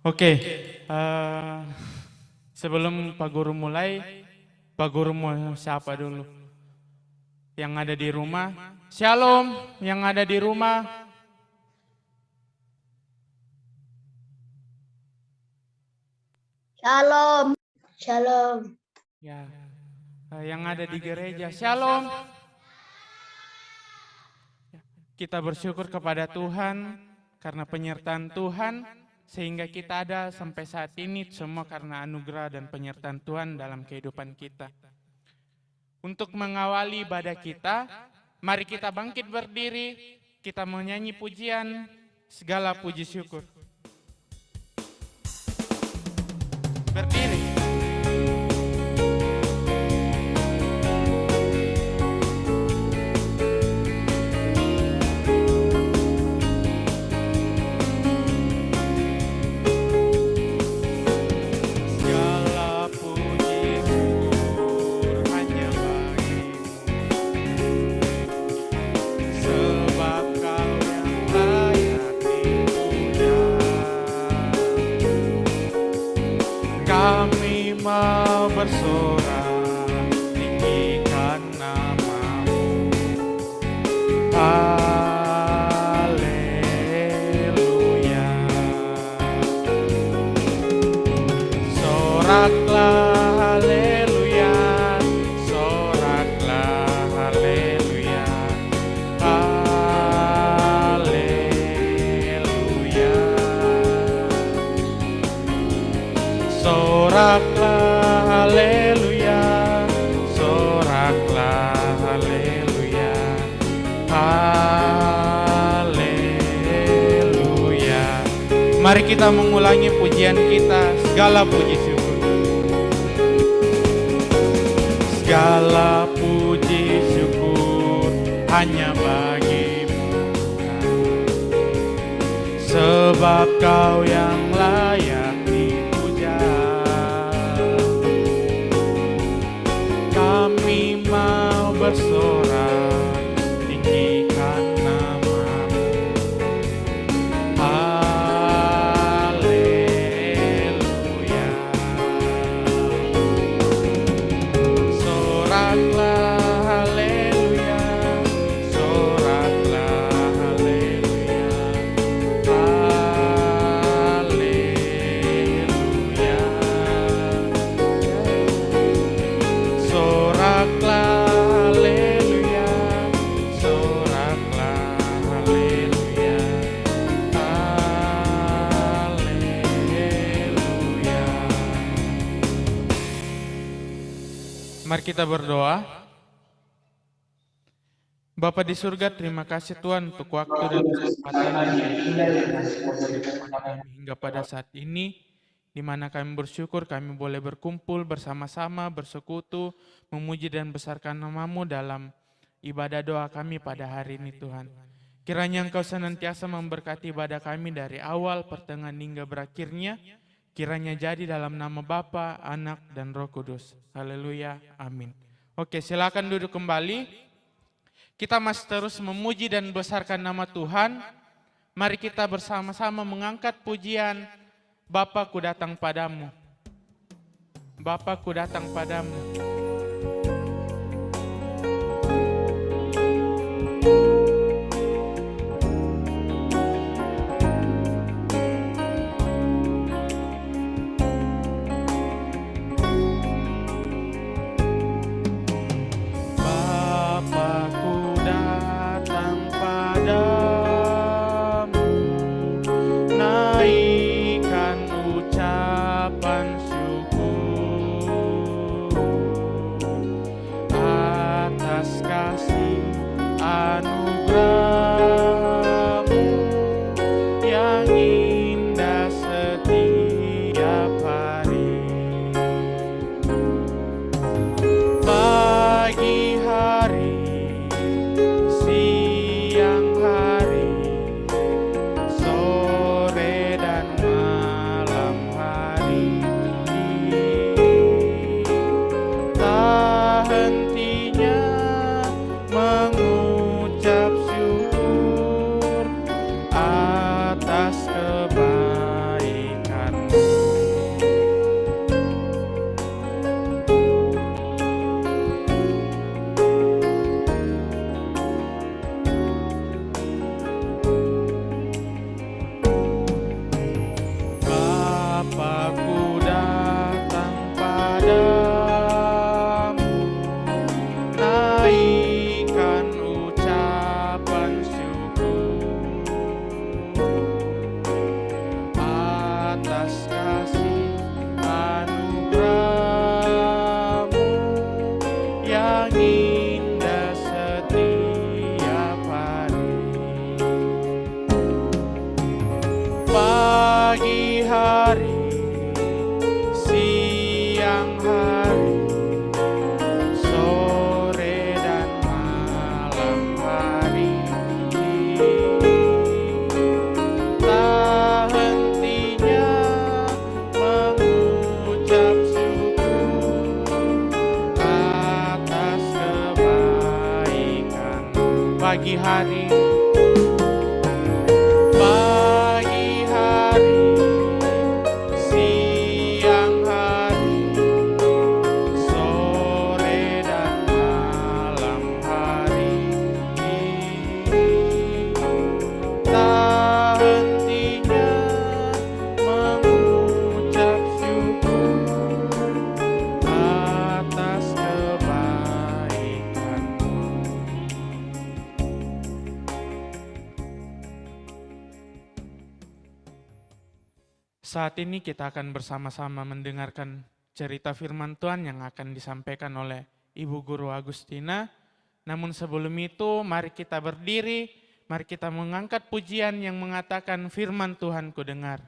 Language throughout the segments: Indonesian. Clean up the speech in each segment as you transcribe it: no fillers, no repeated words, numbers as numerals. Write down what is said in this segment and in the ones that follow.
Oke, sebelum Pak Guru mulai, Pak Guru mau siapa dulu? Yang ada di rumah, Shalom yang ada di rumah. Shalom, shalom. Ya, yang ada di gereja, Shalom. Kita bersyukur kepada Tuhan karena penyertaan Tuhan sehingga kita ada sampai saat ini semua karena anugerah dan penyertaan Tuhan dalam kehidupan kita. Untuk mengawali ibadah kita, mari kita bangkit berdiri, kita menyanyi pujian, segala puji syukur. Berdiri. Bersorak, tinggikan nama-Mu. Haleluya. Soraklah haleluya, soraklah haleluya, haleluya. Soraklah haleluya, soraklah haleluya, haleluya. Mari kita mengulangi pujian kita, segala puji syukur. Segala puji syukur hanya bagimu, sebab Kau yang layak dipuja. Kami mau bersorak, tinggikan nama-Mu. Haleluya. Soraklah haleluya, soraklah haleluya, haleluya. Soraklah haleluya, soraklah haleluya, haleluya. Mari kita berdoa. Bapa di surga, terima kasih Tuhan untuk waktu dan kesempatan yang Tuhan kepada kami hingga pada saat ini, di mana kami bersyukur kami boleh berkumpul bersama-sama, bersekutu, memuji dan besarkan nama-Mu dalam ibadah doa kami pada hari ini Tuhan. Kiranya Engkau senantiasa memberkati ibadah kami dari awal, pertengahan hingga berakhirnya. Kiranya jadi dalam nama Bapa, Anak, dan Roh Kudus. Haleluya, amin. Oke, silakan duduk kembali. Kita masih terus memuji dan besarkan nama Tuhan. Mari kita bersama-sama mengangkat pujian, Bapa ku datang padamu. Bapa ku datang padamu. Bapa-Ku datang padamu, naikkan ucapan syukur atas kasih anugerah-Mu yang indah setiap hari. Pagi hari, siang hari, sore dan malam hari, tak hentinya mengucap syukur atas kebaikan-Mu. Bapa-Ku datang padamu, naikkan ucapan syukur atas kasih anugerah-Mu yang indah setiap hari. Pagi hari, siang hari, sore dan malam hari, tak hentinya mengucap syukur atas kebaikan. Pagi hari, pagi hari, siang hari, sore dan malam hari, tak hentinya mengucap syukur atas kebaikan-Mu. Saat ini kita akan bersama-sama mendengarkan cerita firman Tuhan yang akan disampaikan oleh Ibu Guru Agustina. Namun sebelum itu mari kita berdiri, mari kita mengangkat pujian yang mengatakan firman Tuhan ku dengar.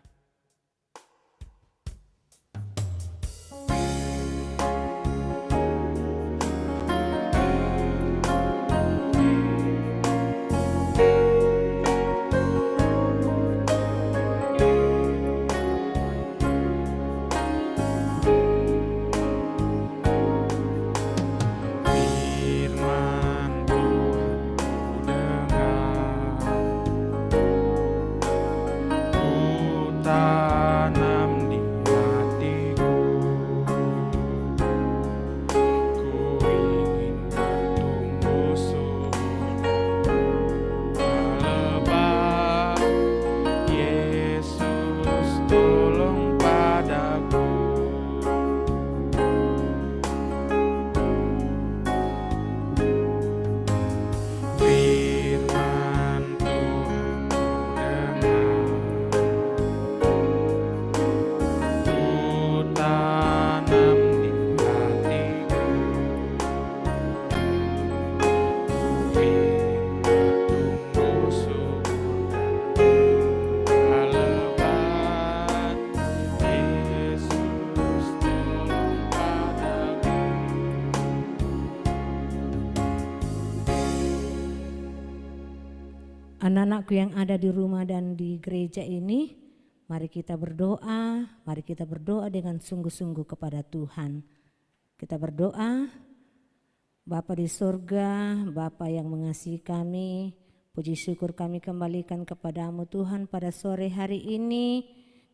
Anak-anakku yang ada di rumah dan di gereja ini, mari kita berdoa, dengan sungguh-sungguh kepada Tuhan. Kita berdoa, Bapa di surga, Bapa yang mengasihi kami, puji syukur kami kembalikan kepadamu Tuhan pada sore hari ini,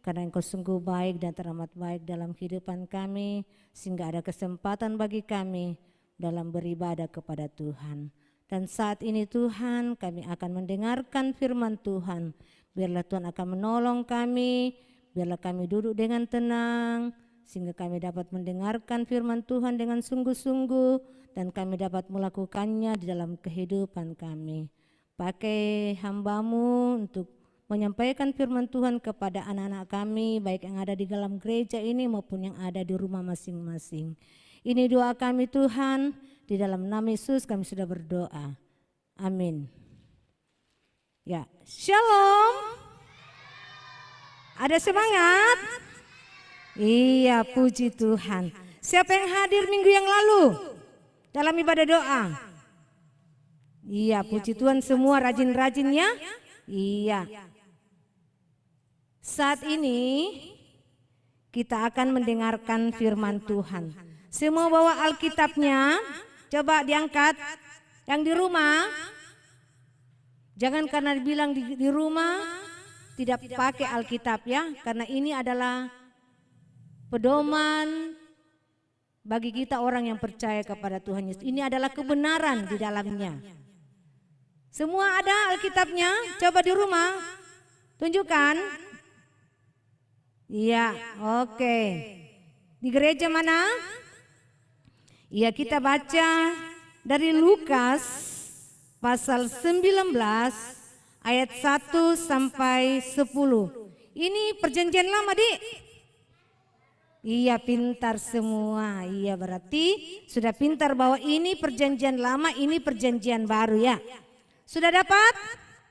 karena Engkau sungguh baik dan teramat baik dalam kehidupan kami, sehingga ada kesempatan bagi kami dalam beribadah kepada Tuhan. Dan saat ini Tuhan, kami akan mendengarkan firman Tuhan. Biarlah Tuhan akan menolong kami, biarlah kami duduk dengan tenang, sehingga kami dapat mendengarkan firman Tuhan dengan sungguh-sungguh, dan kami dapat melakukannya di dalam kehidupan kami. Pakai hamba-Mu untuk menyampaikan firman Tuhan kepada anak-anak kami, baik yang ada di dalam gereja ini maupun yang ada di rumah masing-masing. Ini doa kami Tuhan, di dalam nama Yesus kami sudah berdoa. Amin. Ya, shalom. Ada semangat? Iya, puji Tuhan. Siapa yang hadir minggu yang lalu dalam ibadah doa? Iya, puji Tuhan semua rajin-rajinnya. Iya. Saat ini kita akan mendengarkan firman Tuhan. Semua bawa Alkitabnya. Coba diangkat, yang di rumah, jangan karena dibilang di rumah tidak pakai Alkitab ya, karena ini adalah pedoman bagi kita orang yang percaya kepada Tuhan Yesus. Ini adalah kebenaran di dalamnya. Semua ada Alkitabnya, coba di rumah, tunjukkan. Iya, oke. Di gereja mana? Ya, kita baca dari Lukas pasal 19 ayat 1 sampai 10. Ini perjanjian lama, Dik. Iya, pintar semua. Iya, berarti sudah pintar bahwa ini perjanjian lama, ini perjanjian baru ya. Sudah dapat?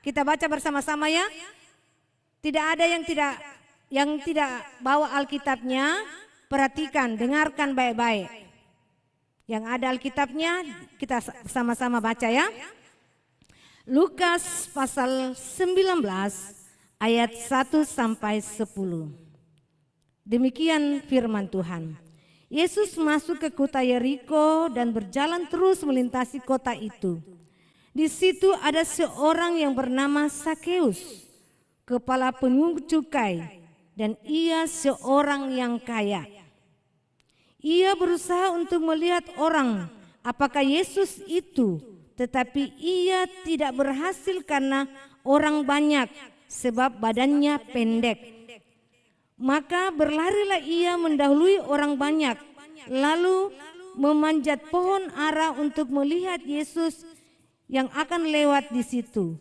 Kita baca bersama-sama ya. Tidak ada yang tidak bawa Alkitabnya, perhatikan, dengarkan baik-baik. Yang ada Alkitabnya kita sama-sama baca ya. Lukas pasal 19 ayat 1 sampai 10. Demikian firman Tuhan. Yesus masuk ke kota Yeriko dan berjalan terus melintasi kota itu. Di situ ada seorang yang bernama Sakeus, kepala pungut cukai, dan ia seorang yang kaya. Ia berusaha untuk melihat orang apakah Yesus itu, tetapi ia tidak berhasil karena orang banyak, sebab badannya pendek. Maka berlarilah ia mendahului orang banyak, lalu memanjat pohon ara untuk melihat Yesus yang akan lewat di situ.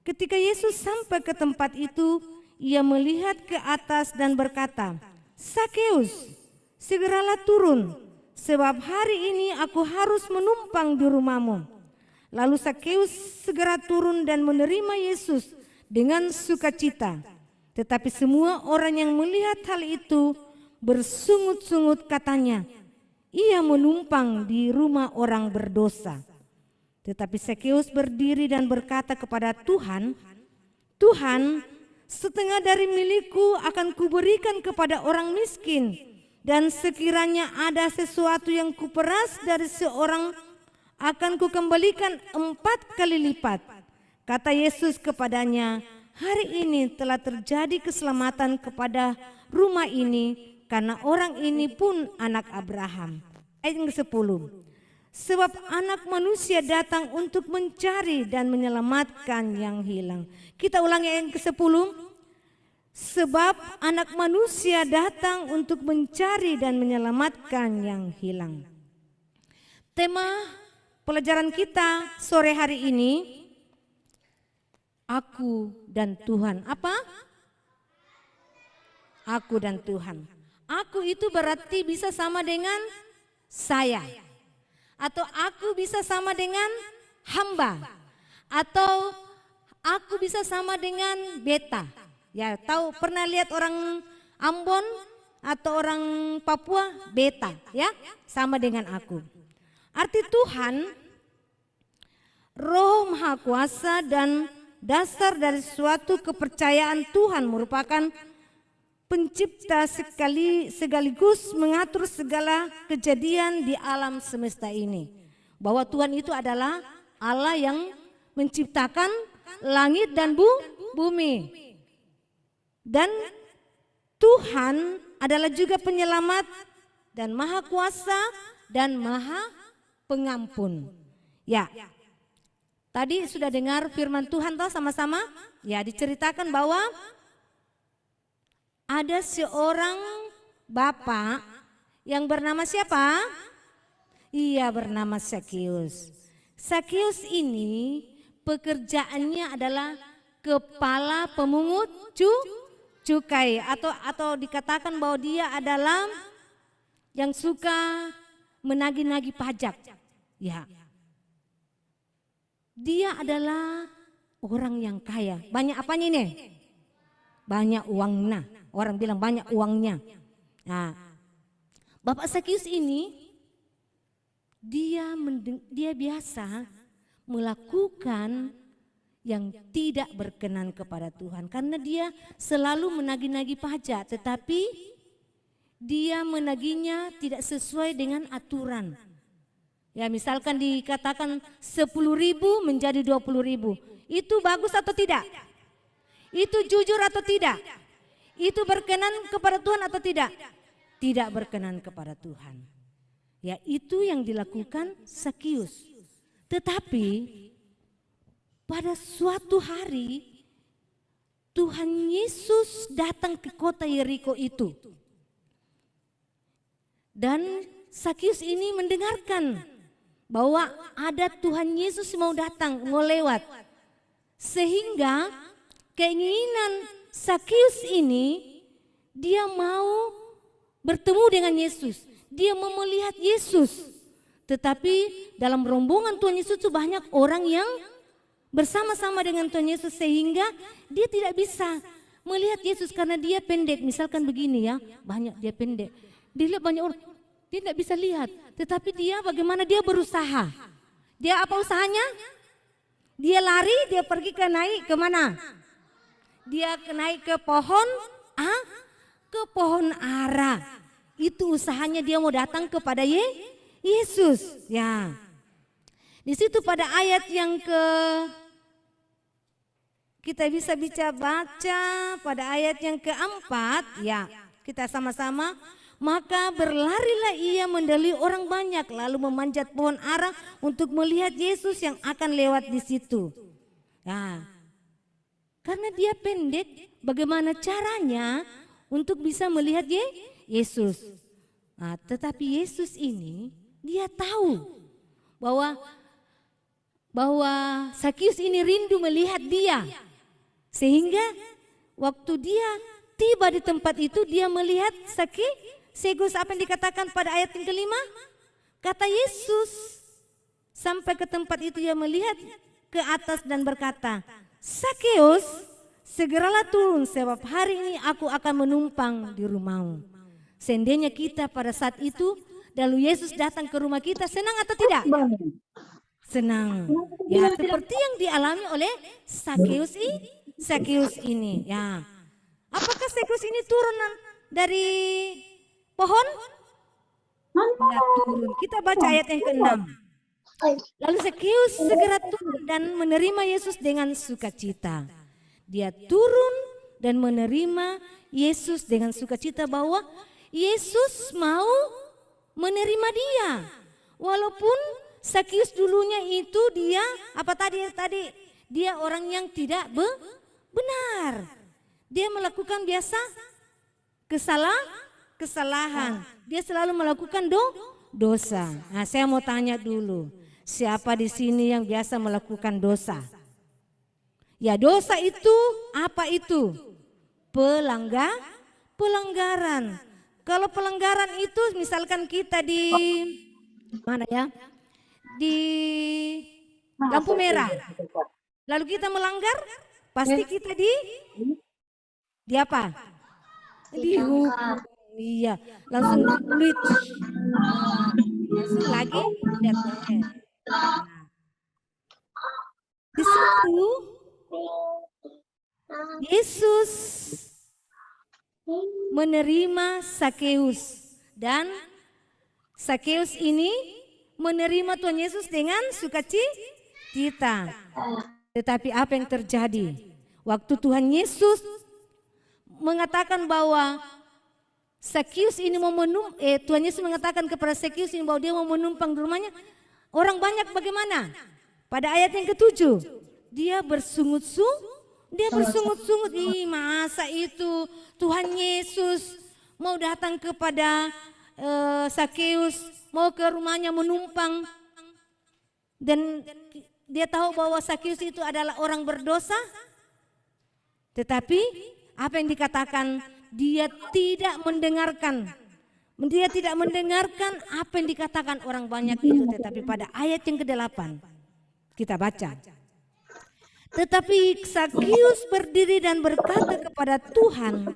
Ketika Yesus sampai ke tempat itu, ia melihat ke atas dan berkata, "Sakeus, segeralah turun, sebab hari ini aku harus menumpang di rumahmu." Lalu Sakeus segera turun dan menerima Yesus dengan sukacita. Tetapi semua orang yang melihat hal itu bersungut-sungut katanya, "Ia menumpang di rumah orang berdosa." Tetapi Sakeus berdiri dan berkata kepada Tuhan, "Tuhan, setengah dari milikku akan kuberikan kepada orang miskin, dan sekiranya ada sesuatu yang kuperas dari seorang, akan kukembalikan 4 kali lipat." Kata Yesus kepadanya, "Hari ini telah terjadi keselamatan kepada rumah ini, karena orang ini pun anak Abraham." Ayat yang ke-10. "Sebab anak manusia datang untuk mencari dan menyelamatkan yang hilang." Kita ulangi ayat yang ke-10. Sebab anak manusia datang untuk mencari dan menyelamatkan yang hilang. Tema pelajaran kita sore hari ini, aku dan Tuhan. Apa? Aku dan Tuhan. Aku itu berarti bisa sama dengan saya. Atau aku bisa sama dengan hamba, atau aku bisa sama dengan beta. Ya, tahu pernah lihat orang Ambon atau orang Papua, beta, ya, sama dengan aku. Arti Tuhan, Roh Maha Kuasa dan dasar dari suatu kepercayaan Tuhan merupakan pencipta sekaligus mengatur segala kejadian di alam semesta ini. Bahwa Tuhan itu adalah Allah yang menciptakan langit dan bumi. Dan Tuhan adalah juga penyelamat dan Maha Kuasa dan Maha Pengampun. Ya, tadi sudah dengar firman Tuhan toh sama-sama? Ya, diceritakan bahwa ada seorang bapak yang bernama siapa? Ia bernama Sakeus. Sakeus ini pekerjaannya adalah kepala pemungut cukai, atau dikatakan bahwa dia adalah yang suka menagih-nagih pajak. Ya. Dia adalah orang yang kaya. Banyak apanya ini? Banyak uangnya. Orang bilang banyak uangnya. Nah, Bapak Sakeus ini dia biasa melakukan yang tidak berkenan kepada Tuhan, karena dia selalu menagih-nagih pajak, tetapi dia menagihnya tidak sesuai dengan aturan. Ya, misalkan dikatakan 10.000 menjadi 20.000. Itu bagus atau tidak? Itu jujur atau tidak? Itu berkenan kepada Tuhan atau tidak? Tidak berkenan kepada Tuhan. Ya, itu yang dilakukan Sakeus. Tetapi pada suatu hari Tuhan Yesus datang ke kota Yeriko itu. Dan Sakeus ini mendengarkan bahwa ada Tuhan Yesus mau datang, mau lewat. Sehingga keinginan Sakeus ini, dia mau bertemu dengan Yesus. Dia mau melihat Yesus. Tetapi dalam rombongan Tuhan Yesus itu banyak orang yang bersama-sama dengan Tuhan Yesus, sehingga dia tidak bisa melihat Yesus karena dia pendek. Misalkan begini ya, banyak dia pendek. Dilihat banyak orang, dia tidak bisa lihat. Tetapi dia bagaimana, dia berusaha. Dia apa usahanya? Dia lari, dia pergi naik ke mana? Dia naik ke pohon, ke pohon ara. Itu usahanya, dia mau datang kepada Yesus. Ya. Di situ pada ayat yang kita bisa baca pada ayat yang keempat, ya, kita sama-sama. Maka berlarilah ia mendahului orang banyak, lalu memanjat pohon ara untuk melihat Yesus yang akan lewat di situ. Nah, karena dia pendek, bagaimana caranya untuk bisa melihat Yesus? Nah, tetapi Yesus ini dia tahu bahwa Sakeus ini rindu melihat dia, sehingga waktu dia tiba di tempat itu, dia melihat Sakeus, apa yang dikatakan pada ayat yang kelima? Kata Yesus, sampai ke tempat itu dia melihat ke atas dan berkata, Sakeus, segeralah turun sebab hari ini aku akan menumpang di rumahmu. Seandainya kita pada saat itu, lalu Yesus datang ke rumah kita, senang atau tidak? Senang. Ya, seperti yang dialami oleh Sakeus ini. Ya, apakah Sakeus ini turun dari pohon? Tidak turun. Kita baca ayat yang ke-6. Lalu Sakeus segera turun dan menerima Yesus dengan sukacita. Dia turun dan menerima Yesus dengan sukacita, bahwa Yesus mau menerima dia. Walaupun Sakeus dulunya itu dia apa tadi dia orang yang tidak benar. Dia melakukan biasa kesalahan. Dia selalu melakukan dosa. Nah, saya mau tanya dulu, siapa di sini yang biasa melakukan dosa? Ya, dosa itu apa itu? Pelanggaran. Kalau pelanggaran itu misalkan kita di mana ya? Di lampu merah. Lalu kita melanggar, pasti kita di apa? Dihukum. Iya, langsung bleach. Langsung lagi lihat. Di situ Yesus menerima Sakeus, dan Sakeus ini menerima Tuhan Yesus dengan sukacita. Tetapi apa yang terjadi? Waktu Tuhan Yesus mengatakan bahwa Sakeus ini mau Tuhan Yesus mengatakan kepada Sakeus ini bahwa dia mau menumpang di rumahnya, orang banyak bagaimana? Pada ayat yang ke-7, dia bersungut-sungut. Ih, masa itu Tuhan Yesus mau datang kepada Sakeus, mau ke rumahnya menumpang, dan dia tahu bahwa Sakeus itu adalah orang berdosa. Tetapi apa yang dikatakan, dia tidak mendengarkan apa yang dikatakan orang banyak itu. Tetapi pada ayat yang ke-8 kita baca, tetapi Sakeus berdiri dan berkata kepada Tuhan,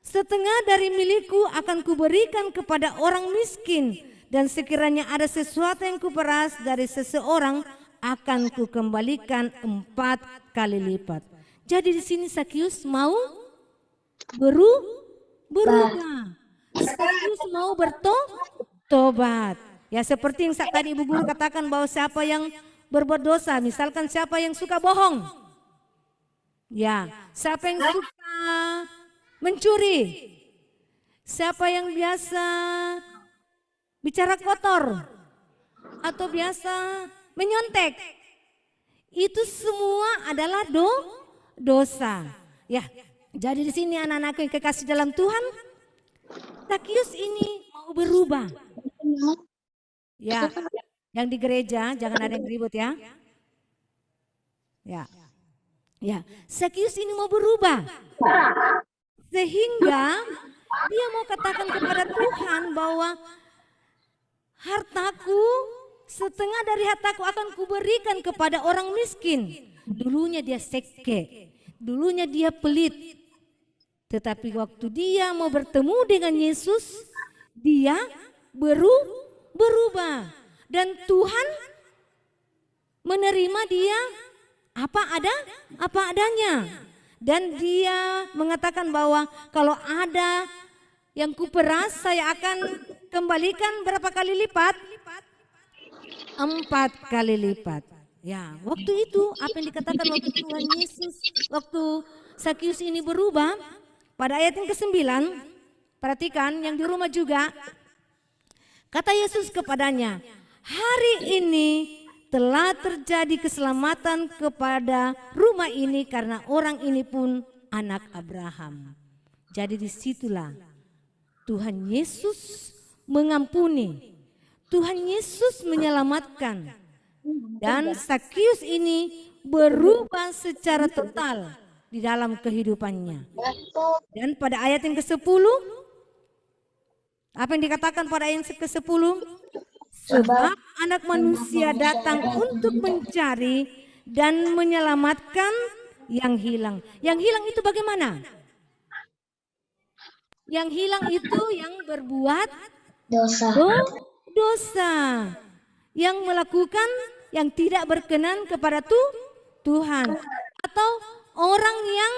setengah dari milikku akan kuberikan kepada orang miskin, dan sekiranya ada sesuatu yang kuperas dari seseorang akan kukembalikan 4 kali lipat. Jadi di sini Sakeus mau berubah. Sakeus mau bertobat. Ya, seperti yang tadi Ibu Guru katakan bahwa siapa yang berbuat dosa, misalkan siapa yang suka bohong, ya, siapa yang suka mencuri, siapa yang biasa bicara kotor atau biasa menyontek, itu semua adalah dosa. Ya, jadi di sini anak-anakku yang kekasih dalam Tuhan, Sakeus ini mau berubah. Ya, yang di gereja jangan ada yang ribut ya. Ya, Sakeus ini mau berubah. Sehingga dia mau katakan kepada Tuhan bahwa hartaku, setengah dari hartaku akan kuberikan kepada orang miskin. Dulunya dia seke, dulunya dia pelit. Tetapi waktu dia mau bertemu dengan Yesus, dia berubah. Dan Tuhan menerima dia apa adanya. Dan dia mengatakan bahwa kalau ada yang kuperas, saya akan kembalikan berapa kali lipat? 4 kali lipat. Ya, waktu itu apa yang dikatakan waktu Tuhan Yesus, waktu Sakeus ini berubah, pada ayat yang ke-9, perhatikan yang di rumah juga, kata Yesus kepadanya, hari ini telah terjadi keselamatan kepada rumah ini karena orang ini pun anak Abraham. Jadi disitulah Tuhan Yesus mengampuni, Tuhan Yesus menyelamatkan, dan Sakeus ini berubah secara total di dalam kehidupannya. Dan pada ayat yang ke-10, apa yang dikatakan pada ayat yang ke-10? Sebab anak manusia datang untuk mencari dan menyelamatkan yang hilang. Yang hilang itu bagaimana? Yang hilang itu yang berbuat Dosa. dosa. Yang melakukan yang tidak berkenan kepada Tuhan. Atau orang yang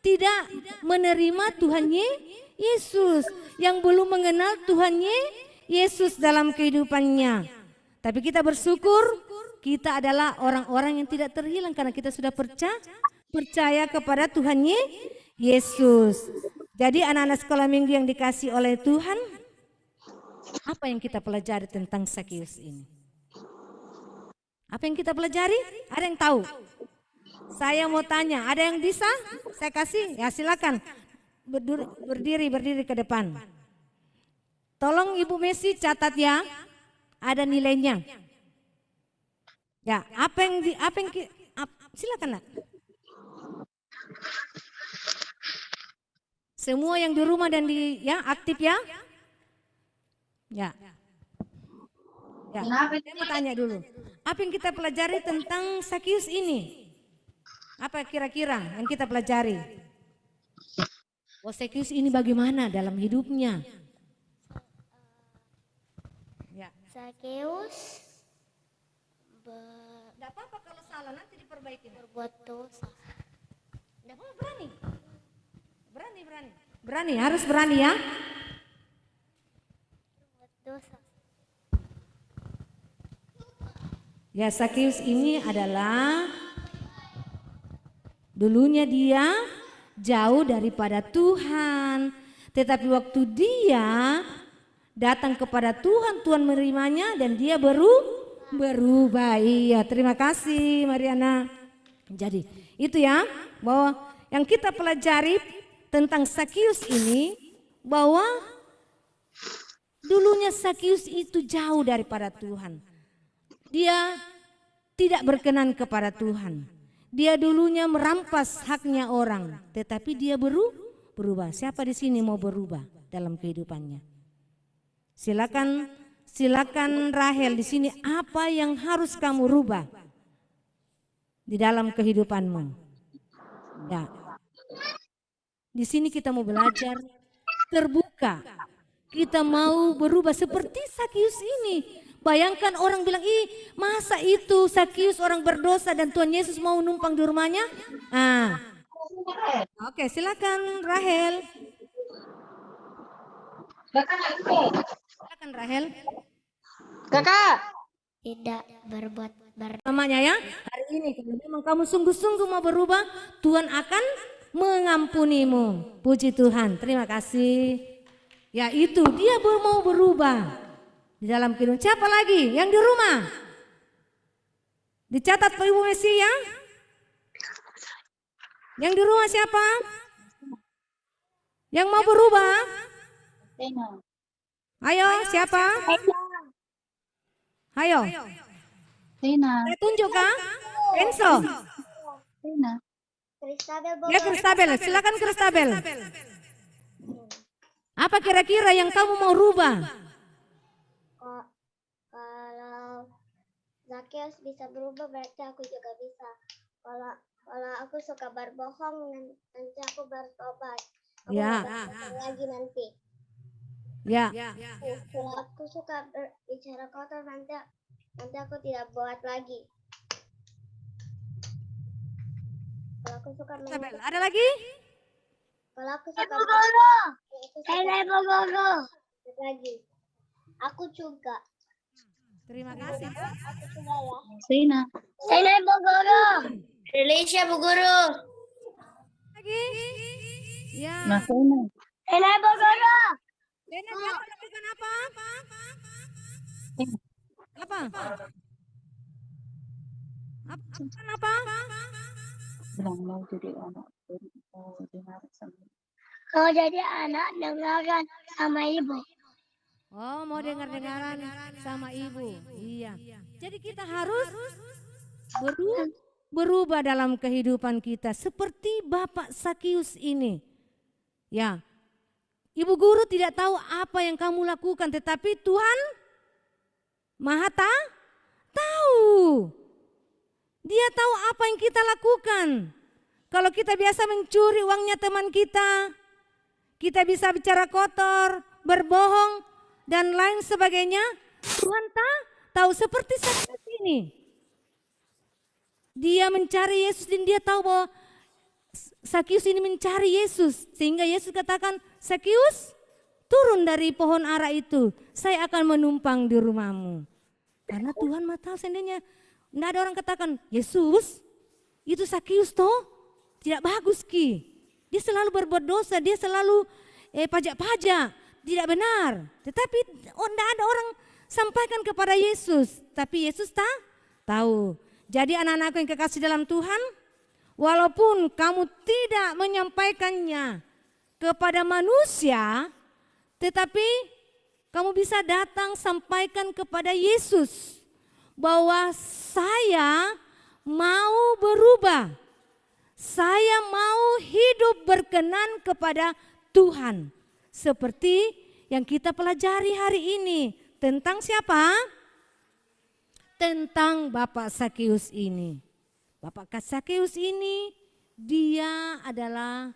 tidak menerima Tuhan Yesus. Yang belum mengenal Tuhan Yesus dalam kehidupannya. Tapi kita bersyukur kita adalah orang-orang yang tidak terhilang karena kita sudah percaya kepada Tuhan Yesus. Jadi anak-anak sekolah minggu yang dikasih oleh Tuhan, apa yang kita pelajari tentang Sakius ini? Apa yang kita pelajari? Ada yang tahu? Saya mau tanya, ada yang bisa? Saya kasih, ya silakan. Berdiri ke depan. Tolong Ibu Messi catat ya, ada nilainya. Ya, silakan nak. Semua yang di rumah dan ya aktif ya. Ya. Ya. Saya mau tanya dulu. Apa yang kita pelajari tentang Sakius ini? Apa kira-kira yang kita pelajari? Oh, Sakius ini bagaimana dalam hidupnya? Ya. Sakeus Tidak apa-apa kalau salah nanti diperbaiki. berbuat dosa. Tidak apa berani. Berani, harus berani ya. Berbuat dosa. Ya, Sakius ini adalah dulunya dia jauh daripada Tuhan. Tetapi waktu dia datang kepada Tuhan, Tuhan menerimanya dan dia berubah. Iya, terima kasih Mariana. Jadi itu ya, bahwa yang kita pelajari tentang Sakius ini, bahwa dulunya Sakius itu jauh daripada Tuhan. Dia tidak berkenan kepada Tuhan. Dia dulunya merampas haknya orang, tetapi dia berubah. Siapa di sini mau berubah dalam kehidupannya? Silakan Rahel di sini, apa yang harus kamu rubah di dalam kehidupanmu? Ya. Di sini kita mau belajar terbuka. Kita mau berubah seperti Sakius ini. Bayangkan orang bilang, ih masa itu Sakius orang berdosa dan Tuhan Yesus mau numpang di rumahnya? Oke, silakan Rahel. Silakan Rahel. Kakak. Tidak berbuat Namanya ya, hari ini kalau memang kamu sungguh-sungguh mau berubah, Tuhan akan mengampunimu. Puji Tuhan, terima kasih. Ya itu, dia mau berubah. Di dalam kehidupan. Siapa lagi yang di rumah? Dicatat Pak Ibu Messi ya. Yang di rumah siapa? Yang mau berubah? Ayo siapa? Ayo. Saya tunjuk kah? Enzo. Kristabel Ya Kristabel, silakan Kristabel. Apa kira-kira yang kamu mau rubah? Kalau Zakeus bisa berubah berarti aku juga bisa. Kalau aku suka berbohong nanti aku bertobat. Aku Ya. nggak berbohong lagi nanti. Ya. Kalau aku suka bicara kotor nanti aku tidak buat lagi. Kalau aku suka Kristabel, ada lagi? kalau aku suka lagi. Aku juga. Terima kasih. Aku juga ya. Sina. Saya Bu Guru. Indonesia Bu Guru. Lagi? Ya. Sina. Saya Bu Guru. Lena siapa lakukan apa? Apa? Apa? Bilang mau jadi anak. Mau dengar sama. Kalau jadi anak dengarkan sama ibu. Oh, mau dengar-dengaran sama ibu. Iya. Jadi kita harus berubah dalam kehidupan kita seperti Bapak Sakius ini. Ya, Ibu guru tidak tahu apa yang kamu lakukan, tetapi Tuhan Maha tahu. Dia tahu apa yang kita lakukan. Kalau kita biasa mencuri uangnya teman kita bisa bicara kotor, berbohong, dan lain sebagainya. Tuhan tahu seperti Sakius ini. Dia mencari Yesus dan dia tahu bahwa Sakius ini mencari Yesus. Sehingga Yesus katakan, Sakius turun dari pohon ara itu. Saya akan menumpang di rumahmu. Karena Tuhan mah tahu seandainya. Tidak ada orang katakan, Yesus itu Sakius toh. Tidak bagus Ki. Dia selalu berbuat dosa. Dia selalu pajak-pajak. Tidak benar. Tetapi tidak ada orang sampaikan kepada Yesus. Tapi Yesus tahu. Jadi anak-anakku yang kekasih dalam Tuhan, walaupun kamu tidak menyampaikannya kepada manusia, tetapi kamu bisa datang sampaikan kepada Yesus bahwa saya mau berubah. Saya mau hidup berkenan kepada Tuhan. Seperti yang kita pelajari hari ini. Tentang siapa? Tentang Bapak Sakius ini. Bapak Sakius ini dia adalah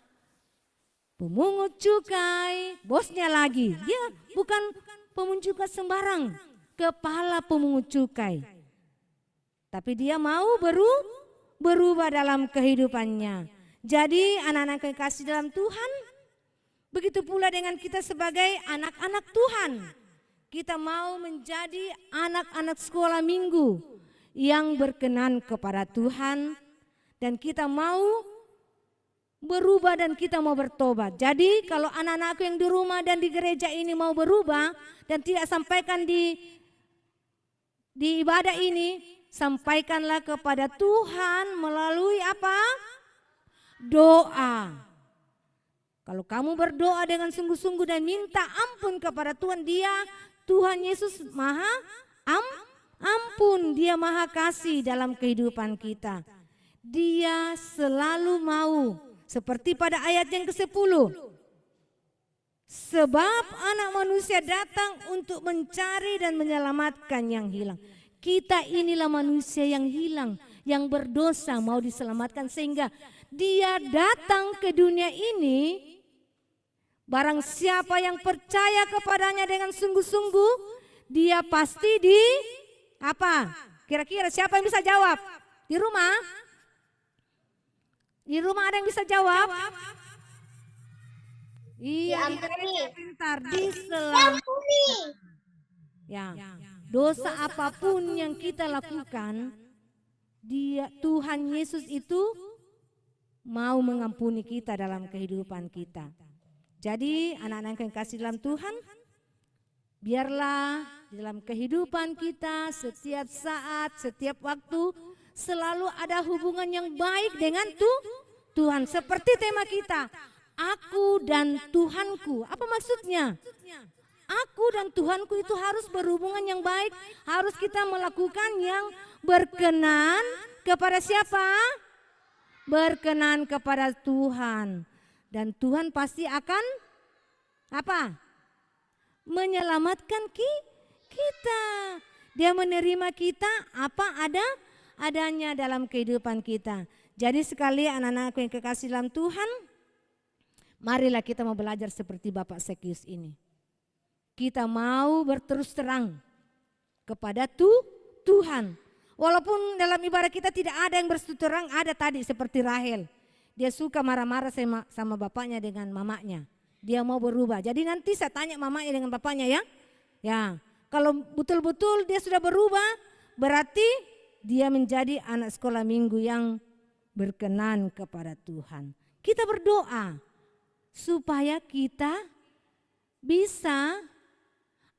pemungut cukai, bosnya lagi. Dia bukan pemungut cukai sembarang, kepala pemungut cukai. Tapi dia mau berubah dalam kehidupannya. Jadi anak-anak yang kasih dalam Tuhan, begitu pula dengan kita sebagai anak-anak Tuhan. Kita mau menjadi anak-anak sekolah minggu yang berkenan kepada Tuhan. Dan kita mau berubah dan kita mau bertobat. Jadi kalau anak-anakku yang di rumah dan di gereja ini mau berubah dan tidak sampaikan di ibadah ini, sampaikanlah kepada Tuhan melalui apa? Doa. Kalau kamu berdoa dengan sungguh-sungguh dan minta ampun kepada Tuhan, Tuhan Yesus Maha ampun, Dia Maha kasih dalam kehidupan kita. Dia selalu mau, seperti pada ayat yang ke-10. Sebab anak manusia datang untuk mencari dan menyelamatkan yang hilang. Kita inilah manusia yang hilang, yang berdosa mau diselamatkan, sehingga Dia datang ke dunia ini. Barang siapa yang percaya kepadanya dengan sungguh-sungguh, dia pasti apa? Kira-kira siapa yang bisa jawab? Di rumah? Di rumah ada yang bisa jawab? Iya, pintar. Diselamatkan. Ya, dosa apapun yang kita lakukan, Tuhan Yesus itu mau mengampuni kita dalam kehidupan kita. Jadi anak-anak yang kasih dalam Tuhan, biarlah dalam kehidupan kita setiap saat, setiap waktu selalu ada hubungan yang baik dengan Tuhan. Seperti tema kita, aku dan Tuhanku. Apa maksudnya? Aku dan Tuhanku itu harus berhubungan yang baik. Harus kita melakukan yang berkenan kepada siapa? Berkenan kepada Tuhan. Dan Tuhan pasti akan apa? Menyelamatkan kita. Dia menerima kita apa adanya dalam kehidupan kita. Jadi sekali anak-anakku yang kekasih dalam Tuhan, marilah kita mau belajar seperti Bapak Sakius ini. Kita mau berterus terang kepada Tuhan. Walaupun dalam ibadah kita tidak ada yang berterus terang, ada tadi seperti Rahel. Dia suka marah-marah sama bapaknya dengan mamanya. Dia mau berubah. Jadi nanti saya tanya mamanya dengan bapaknya ya. Ya, kalau betul-betul dia sudah berubah, berarti dia menjadi anak sekolah minggu yang berkenan kepada Tuhan. Kita berdoa supaya kita bisa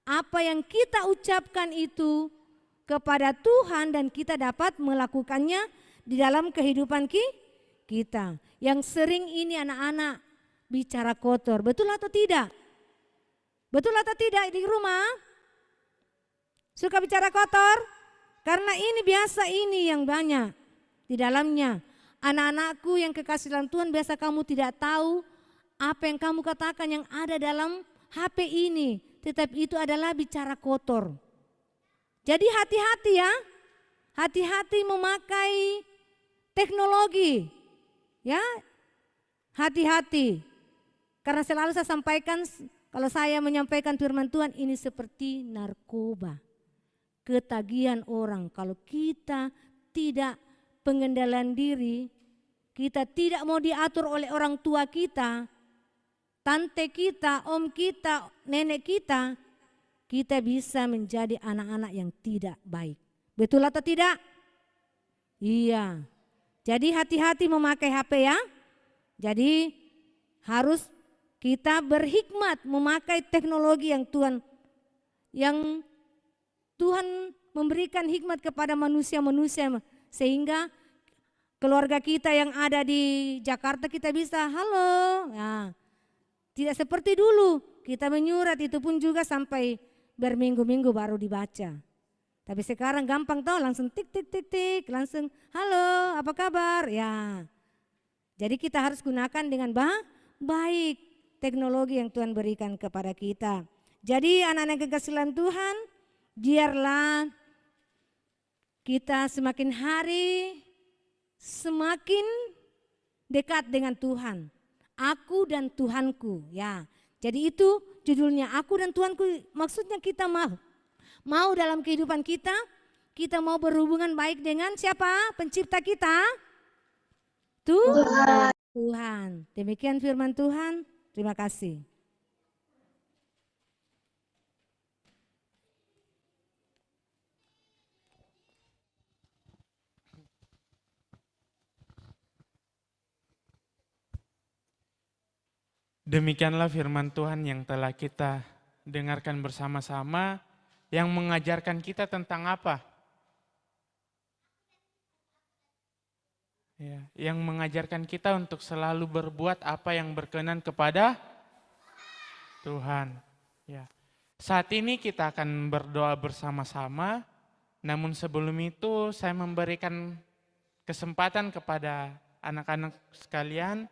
apa yang kita ucapkan itu kepada Tuhan dan kita dapat melakukannya di dalam kehidupan kita. Yang sering ini anak-anak bicara kotor, betul atau tidak? Betul atau tidak di rumah? Suka bicara kotor? Karena ini biasa ini yang banyak. di dalamnya. Anak-anakku yang kekasih dalam Tuhan, biasa kamu tidak tahu apa yang kamu katakan yang ada dalam HP ini, tetapi itu adalah bicara kotor. Jadi hati-hati ya, hati-hati memakai teknologi, ya, hati-hati. Karena selalu saya sampaikan, kalau saya menyampaikan firman Tuhan ini seperti narkoba, ketagihan orang. Kalau kita tidak pengendalian diri, kita tidak mau diatur oleh orang tua kita, tante kita, om kita, nenek kita bisa menjadi anak-anak yang tidak baik. Betul atau tidak? Iya. Jadi hati-hati memakai HP ya. Jadi harus kita berhikmat memakai teknologi yang Tuhan memberikan hikmat kepada manusia-manusia, sehingga keluarga kita yang ada di Jakarta kita bisa halo. Nah, tidak seperti dulu kita menyurat, itu pun juga sampai berminggu-minggu baru dibaca. Tapi sekarang gampang tahu, langsung tik tik tik tik, langsung halo apa kabar ya. Jadi kita harus gunakan dengan baik teknologi yang Tuhan berikan kepada kita. Jadi anak-anak kekasih dalam Tuhan, biarlah kita semakin hari semakin dekat dengan Tuhan. Aku dan Tuhanku ya. Jadi itu judulnya, aku dan Tuhanku. Maksudnya kita mau dalam kehidupan kita mau berhubungan baik dengan siapa? Pencipta kita? Tuhan. Demikian firman Tuhan. Terima kasih. Demikianlah firman Tuhan yang telah kita dengarkan bersama-sama, yang mengajarkan kita tentang apa? Ya, yang mengajarkan kita untuk selalu berbuat apa yang berkenan kepada Tuhan. Ya. Saat ini kita akan berdoa bersama-sama, namun sebelum itu saya memberikan kesempatan kepada anak-anak sekalian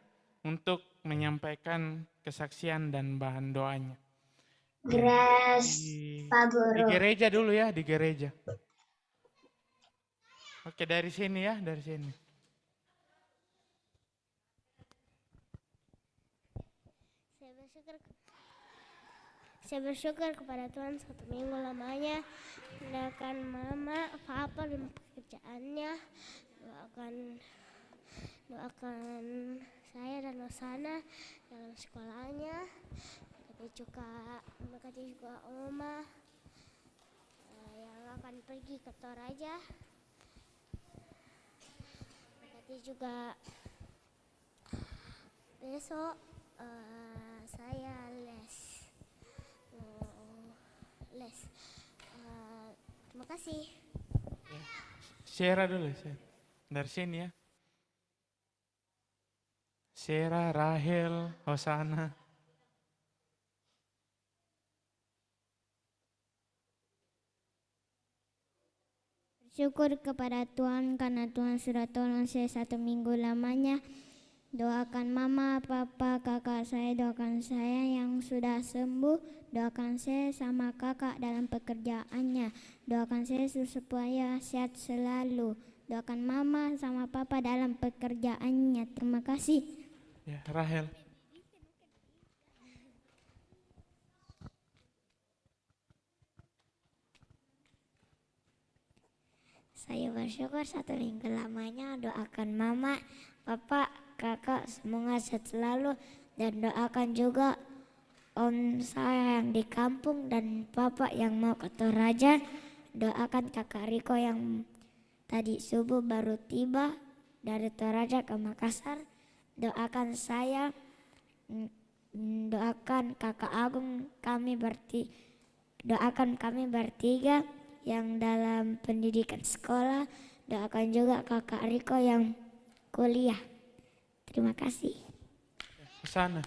untuk menyampaikan kesaksian dan bahan doanya. Grace, Pak Di Guru. gereja dulu ya, di gereja. Oke, dari sini ya, dari sini. Saya bersyukur kepada Tuhan 1 minggu lamanya, doakan mama, papa dan pekerjaannya, doakan saya dan Rosana dalam sekolahnya, berkati juga Oma yang akan pergi ke Toraja, berkati juga besok saya les. Terima kasih. Shera dulu, Shera. Dari sini ya. Shera, Rahel, Hosana. Syukur kepada Tuhan karena Tuhan sudah tolong saya 1 minggu lamanya. Doakan mama, papa, kakak saya, doakan saya yang sudah sembuh, doakan saya sama kakak dalam pekerjaannya, doakan saya supaya sehat selalu, doakan mama sama papa dalam pekerjaannya. Terima kasih. Ya, Rahel. Saya bersyukur 1 minggu lamanya, doakan mama, papa, kakak semoga sehat selalu, dan doakan juga om saya yang di kampung dan papa yang mau ke Toraja. Doakan kakak Riko yang tadi subuh baru tiba dari Toraja ke Makassar. Doakan saya, doakan kakak Agung, doakan kami bertiga yang dalam pendidikan sekolah. Doakan juga kakak Riko yang kuliah. Terima kasih. Kesana.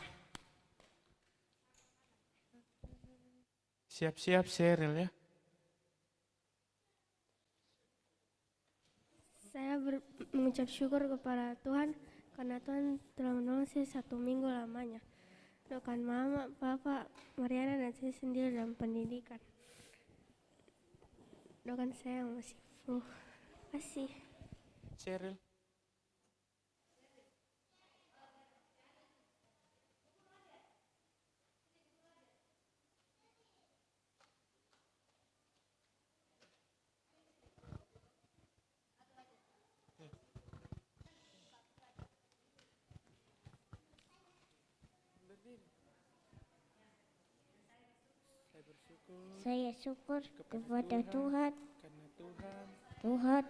Siap-siap Sheryl ya. Saya mengucap syukur kepada Tuhan karena Tuhan telah menolong saya 1 minggu lamanya. Doakan Mama, Papa, Mariana, dan saya sendiri dalam pendidikan. Doakan saya masih flu. Kasih. Cheryl. Saya syukur kepada Tuhan. Karena Tuhan Tuhan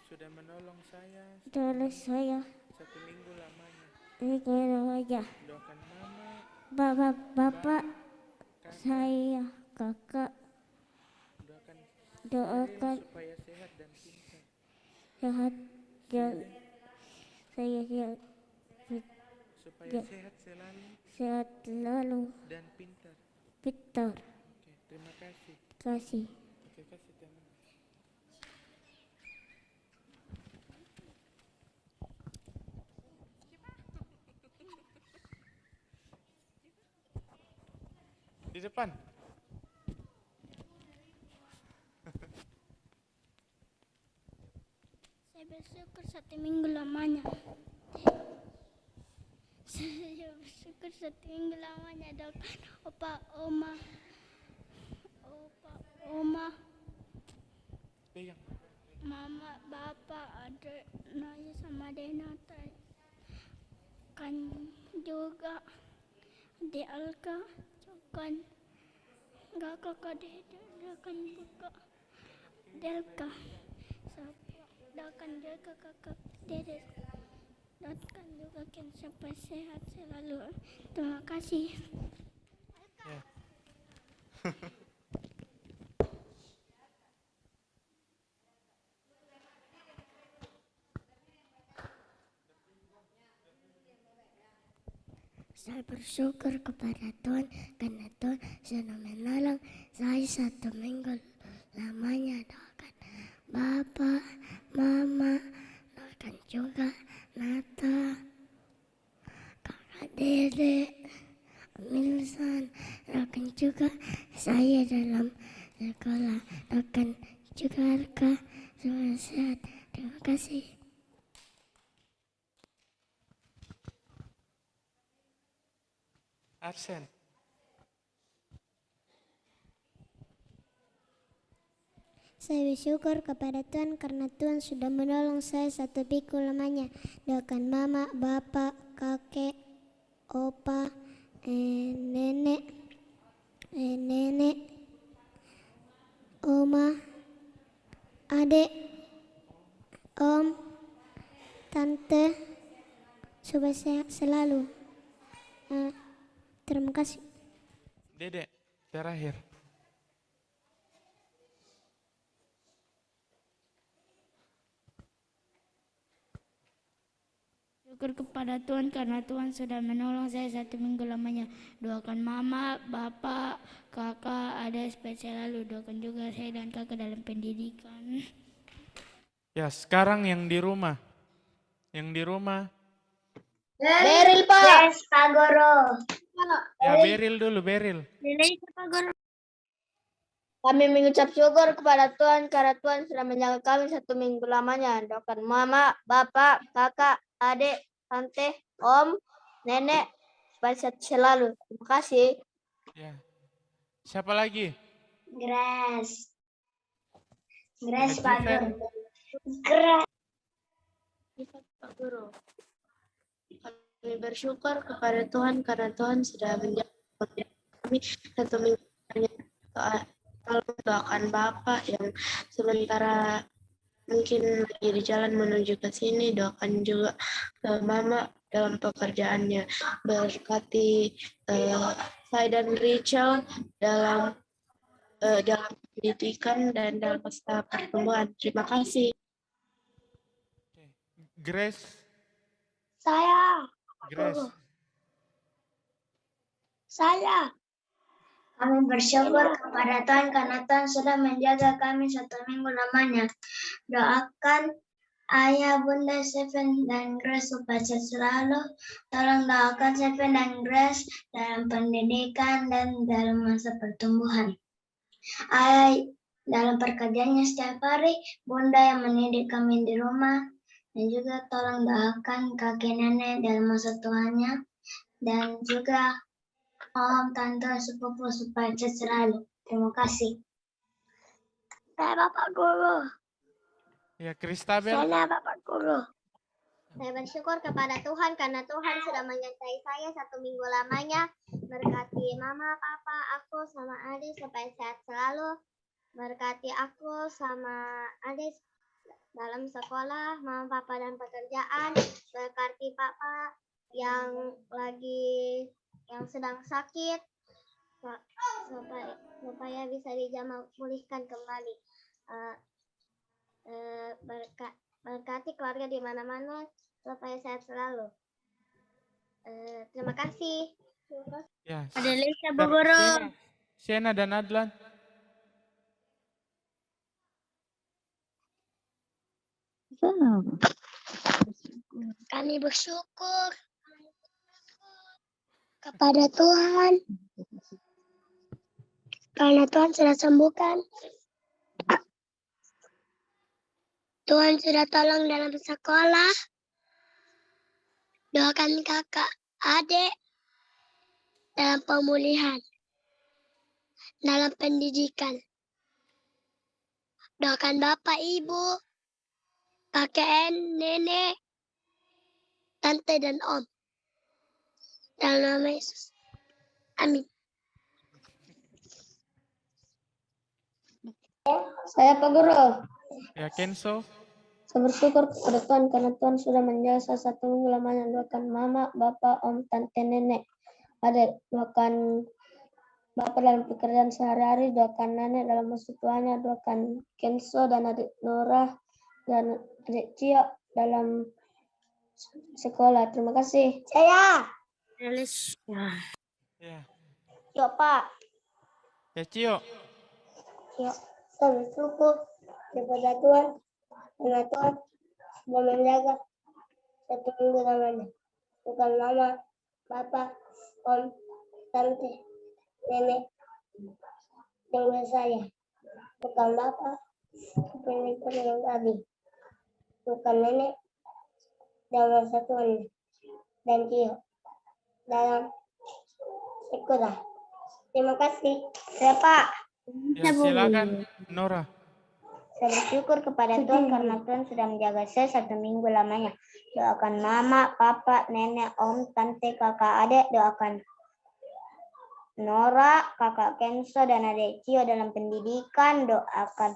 sudah menolong saya tolong saya 1 minggu lamanya. aja. Doakan Mama, Bapak, saya, kakak, doakan supaya sehat dan pintar. sehat dan saya Supaya sehat selalu dan pintar. pintar. Oke, terima kasih. Kasih. Oke, kasih teman. Di depan. Saya bersyukur 1 minggu lamanya. Saya bersyukur 1 minggu lamanya doakan opa, oma, Pegang. mama, bapak, adik, Naya sama Denata. Kan juga adik Alka, kan kakak Dede, doakan buka Delka. Doakan juga kakak Dede. Doakan juga Ken sampai sehat selalu. Terima kasih. Ya. Saya bersyukur kepada Tuhan karena Tuhan sudah menolong saya 1 minggu lamanya. Doakan Bapak, Mama, doakan juga Nata, kakak Dede, Milsan, doakan juga saya dalam sekolah, doakan juga Alka semua sehat. Terima kasih. Arsen. Saya bersyukur kepada Tuhan karena Tuhan sudah menolong saya 1 minggu lamanya. Doakan Mama, Bapak, Kakek, Opa, Nenek, Oma, Adik, Om, Tante, supaya sehat selalu. Terima kasih. Dede, terakhir. Syukur kepada Tuhan karena Tuhan sudah menolong saya 1 minggu lamanya. Doakan Mama, Bapak, Kakak, adik supaya selalu. Doakan juga saya dan kakak dalam pendidikan. Ya, sekarang yang di rumah. Yang di rumah. Beril, Pak. Yes, Pak Guru. Ya, Beril dulu, Beril. Kami mengucap syukur kepada Tuhan karena Tuhan sudah menjaga kami 1 minggu lamanya. Doakan Mama, Bapak, Kakak, Adik, Tante, Om, Nenek, supaya sehat selalu. Terima kasih. Ya. Siapa lagi? Grace. Grace, Pak Guru. Grace. Pak Guru. Kami bersyukur kepada Tuhan karena Tuhan sudah menjaga kami 1 minggu lamanya. Doakan Bapak yang sementara mungkin lagi di jalan menuju ke sini, doakan juga Mama dalam pekerjaannya. Berkati saya dan Rachel dalam pendidikan dan dalam masa pertumbuhan. Terima kasih. Grace. Saya. Grace. Saya. Kami bersyukur kepada Tuhan karena Tuhan sudah menjaga kami 1 minggu lamanya. Doakan Ayah, Bunda, Seven, dan Grace supaya sehat selalu. Tolong doakan Seven dan Grace dalam pendidikan dan dalam masa pertumbuhan. Ayah dalam pekerjaannya setiap hari, Bunda yang mendidik kami di rumah, dan juga tolong doakan kakek nenek dalam masa tuanya, dan juga om, tante, sepupu supaya sehat selalu. Terima kasih. Saya Bapak Guru. Ya, Kristabel. Saya Bapak Guru. Saya bersyukur kepada Tuhan karena Tuhan sudah menyertai saya 1 minggu lamanya. Berkati Mama, Papa, aku sama adik supaya sehat selalu. Berkati aku sama adik dalam sekolah, Mama, Papa, dan pekerjaan. Berkati Papa yang sedang sakit supaya bisa dijamah pulihkan kembali. Berkati keluarga di mana-mana supaya sehat selalu. Terima kasih. Ya. Adelisha Bu Guru. Siena dan Adlan. Kami bersyukur kepada Tuhan karena Tuhan sudah sembuhkan. Tuhan sudah tolong dalam sekolah. Doakan kakak, adik dalam pemulihan, dalam pendidikan. Doakan bapak, ibu, kakek, nenek, tante, dan om. Dalam nama Yesus. Amin. Saya Pak Guru. Ya, Kenso. Saya bersyukur kepada Tuhan karena Tuhan sudah menjaga saya 1 minggu lamanya. Doakan mama, bapak, om, tante, nenek, adik. Doakan bapak dalam pekerjaan sehari-hari. Doakan nenek dalam masa tuanya. Doakan Kenso dan adik Nora dan adik Cio dalam sekolah. Terima kasih. Saya. Ya. Cio, Pak. Ya, Cio. Cio. Saya bersyukur kepada Tuhan karena Tuhan sudah menjaga 1 minggu lamanya. Bukan mama, bapak, om, tante, nenek, dengan saya. Bukan bapak, pemimpin yang tadi. Bukan nenek, dalam satuan dan Cio dalam sekolah. Terima kasih. Ya, Pak. Ya, silakan Nora. Saya bersyukur kepada Tuhan karena Tuhan sudah menjaga saya 1 minggu lamanya. Doakan mama, papa, nenek, om, tante, kakak, adik. Doakan Nora, kakak Kenso, dan adik Cio dalam pendidikan. Doakan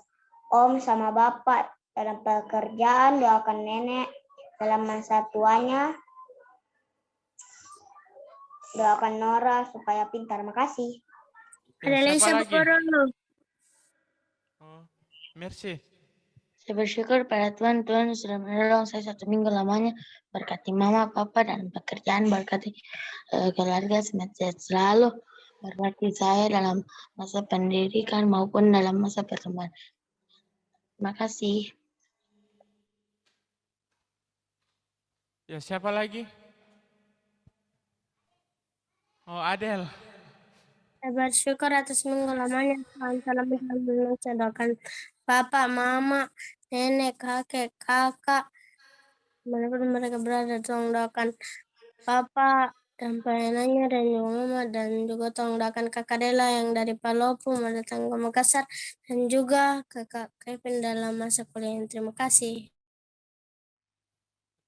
om sama bapak dalam pekerjaan. Doakan nenek dalam masa tuanya. Doakan Nora supaya pintar. Makasih. Ya, siapa lagi? Oh, merci. Saya bersyukur pada Tuhan, Tuhan sudah menolong saya 1 minggu lamanya. Berkati mama, papa, dan pekerjaan. Berkati keluarga sehat selalu. Berkati saya dalam masa pendidikan maupun dalam masa pertemuan. Terima kasih. Ya, siapa lagi? Oh, Adel. Saya bersyukur atas minggu lamanya Tuhan telah menjaga saya. Doakan Bapak, Mama, Nenek, Kakek, Kakak, dimanapun mereka berada, tolong doakan Papa dan pelayanannya dan juga Mama, dan juga tolong doakan Kakak Dela yang dari Palopo mau datang ke Makassar, dan juga Kakak Kevin dalam masa kuliah. Terima kasih.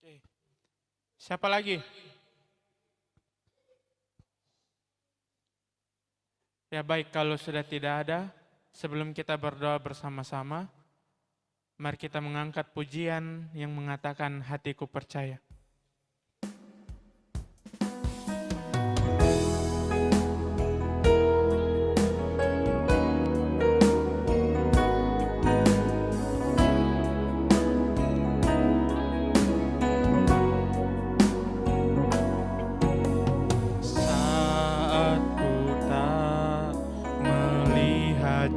Oke. Siapa lagi? Ya, baik, kalau sudah tidak ada, sebelum kita berdoa bersama-sama, mari kita mengangkat pujian yang mengatakan hatiku percaya.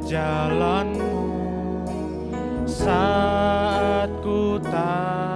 Jalanmu saat ku tak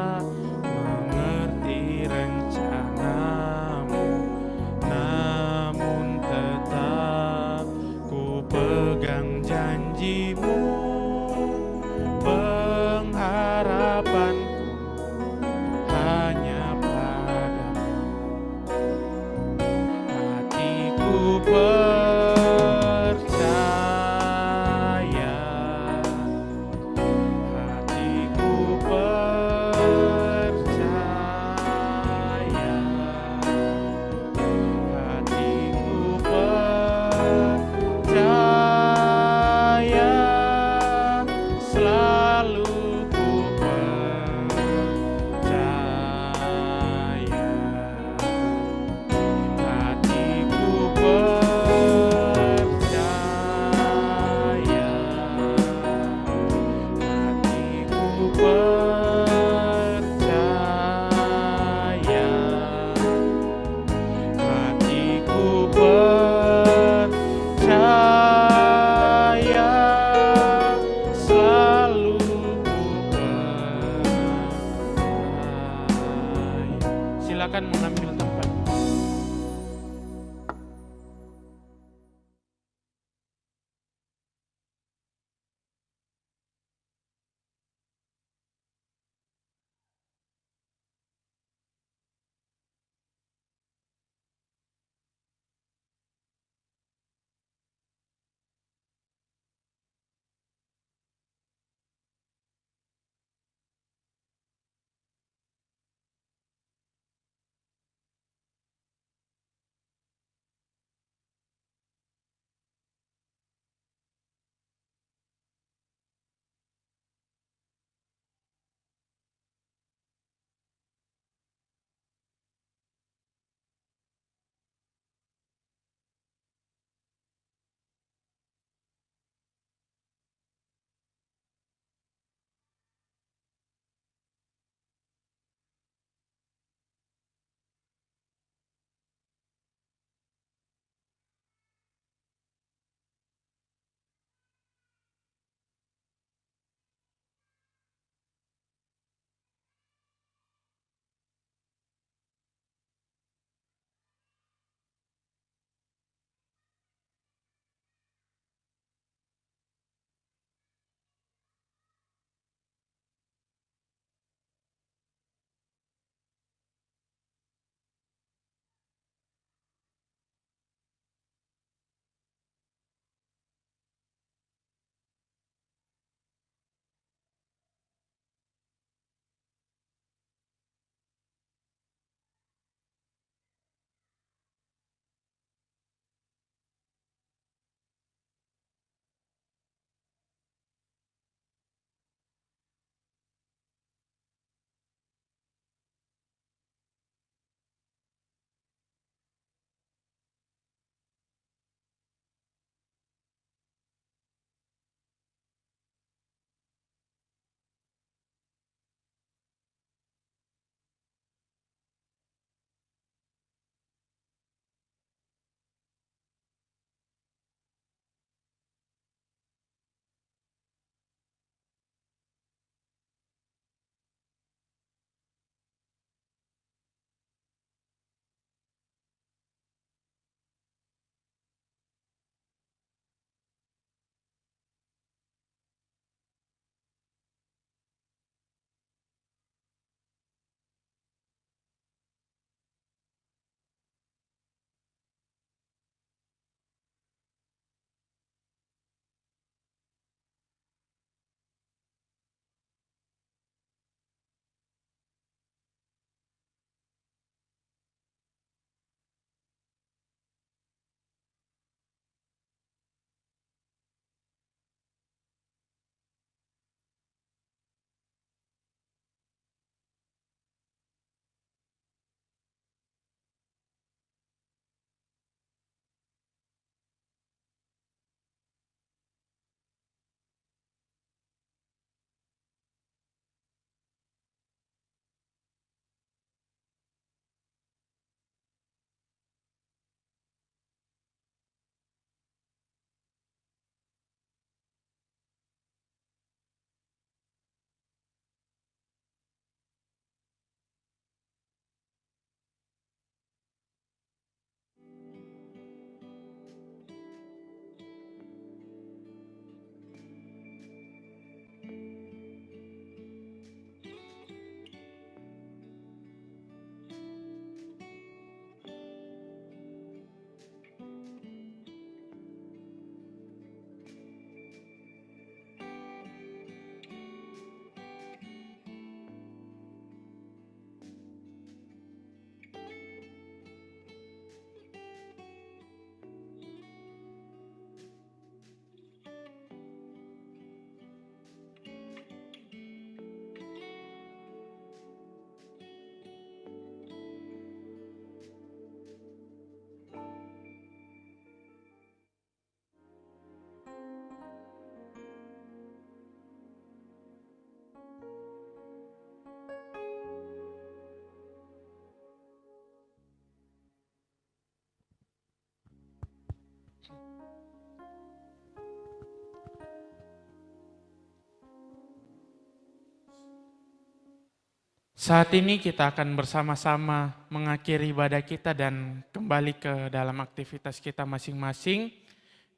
Saat ini kita akan bersama-sama mengakhiri ibadah kita dan kembali ke dalam aktivitas kita masing-masing.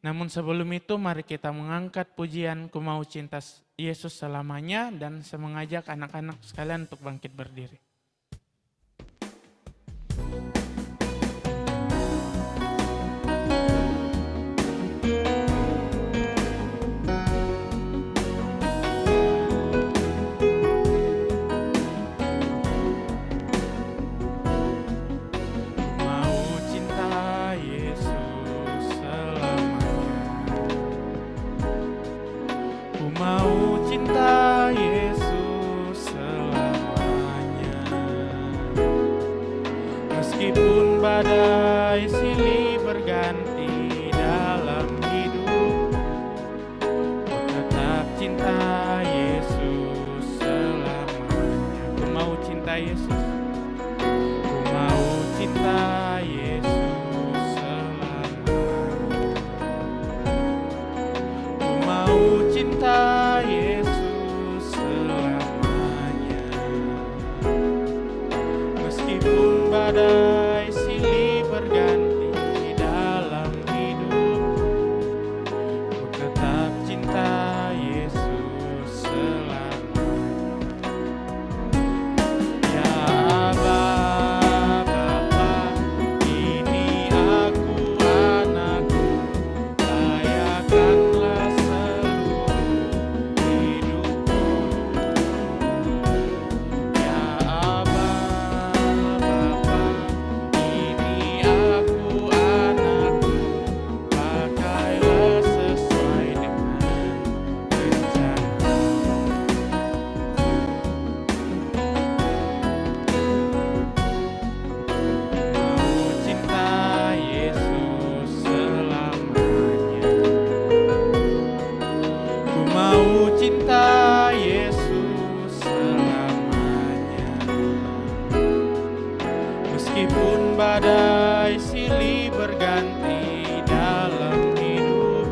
Namun sebelum itu mari kita mengangkat pujian Ku Mau Cinta Yesus Selamanya dan saya mengajak anak-anak sekalian untuk bangkit berdiri. Meskipun badai silih berganti dalam hidup, ku tetap cinta Yesus selamanya. Ku mau cinta Yesus, ku mau cinta Yesus selamanya. Ku mau cinta Yesus selamanya. Meskipun badai silih berganti dalam hidup, ku tetap cinta Yesus selamanya. Ya Aba, Bapa, ini aku anakmu, layakkanlah seluruh hidupku. Ya Aba, ini aku anakmu, pakailah sesuai dengan rencana. Mau cinta Yesus selamanya. Ku mau cinta Yesus selamanya. Meskipun badai silih berganti dalam hidup,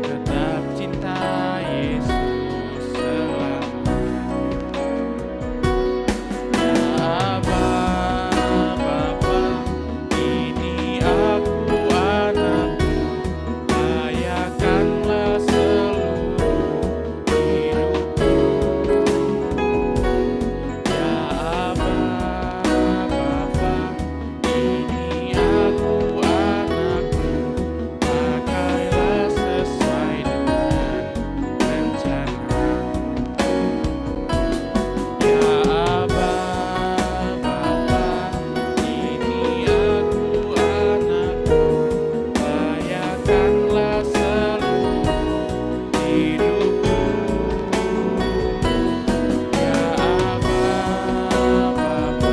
tetap cinta Yesus selamanya. Ya Aba, Bapa, ini aku anakmu, layakkanlah seluruh hidupku. Ya Aba, Bapa, ini aku anakmu, pakailah sesuai dengan rencana-Mu. Ya Aba, Bapa, ini aku anakmu, layakkanlah seluruh hidupku. Ya Aba, Bapa,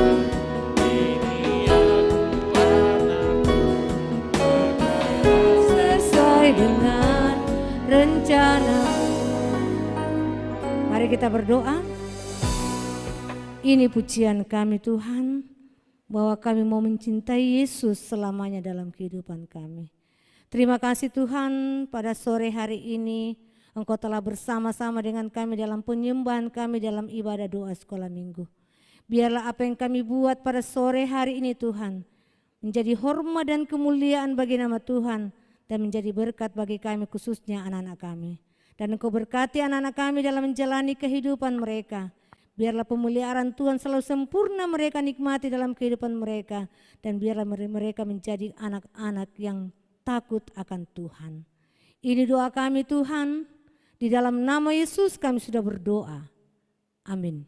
ini aku anakmu, pakailah Sesuai dengan rencana. Mari kita berdoa. Ini pujian kami Tuhan, bahwa kami mau mencintai Yesus selamanya dalam kehidupan kami. Terima kasih Tuhan, pada sore hari ini Engkau telah bersama-sama dengan kami dalam penyembahan kami dalam ibadah doa sekolah minggu. Biarlah apa yang kami buat pada sore hari ini Tuhan, menjadi hormat dan kemuliaan bagi nama Tuhan, dan menjadi berkat bagi kami khususnya anak-anak kami. Dan Engkau berkati anak-anak kami dalam menjalani kehidupan mereka. Biarlah pemeliharaan Tuhan selalu sempurna mereka nikmati dalam kehidupan mereka. Dan biarlah mereka menjadi anak-anak yang takut akan Tuhan. Ini doa kami Tuhan, di dalam nama Yesus kami sudah berdoa. Amin.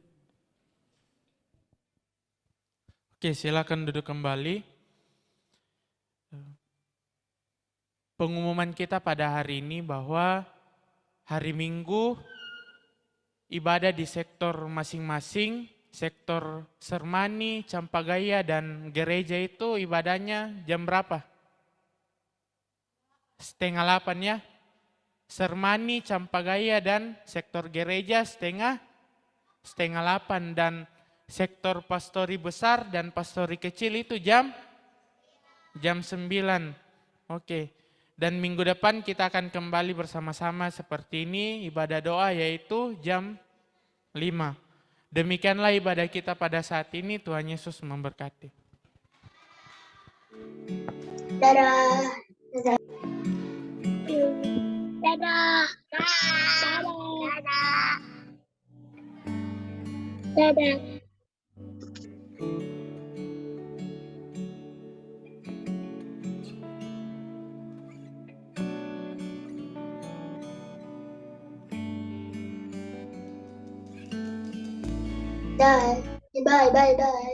Oke, silakan duduk kembali. Pengumuman kita pada hari ini bahwa hari Minggu ibadah di sektor masing-masing, sektor Sermani, Campagaya, dan gereja itu ibadahnya jam berapa? 7:30 ya. Sermani, Campagaya, dan sektor gereja 7:30, dan sektor pastori besar dan pastori kecil itu jam 9. Oke. Dan minggu depan kita akan kembali bersama-sama seperti ini, ibadah doa yaitu jam 5. Demikianlah ibadah kita pada saat ini. Tuhan Yesus memberkati. Dadah. Dadah. Dadah. Dadah. Bye. Bye. Bye. Bye.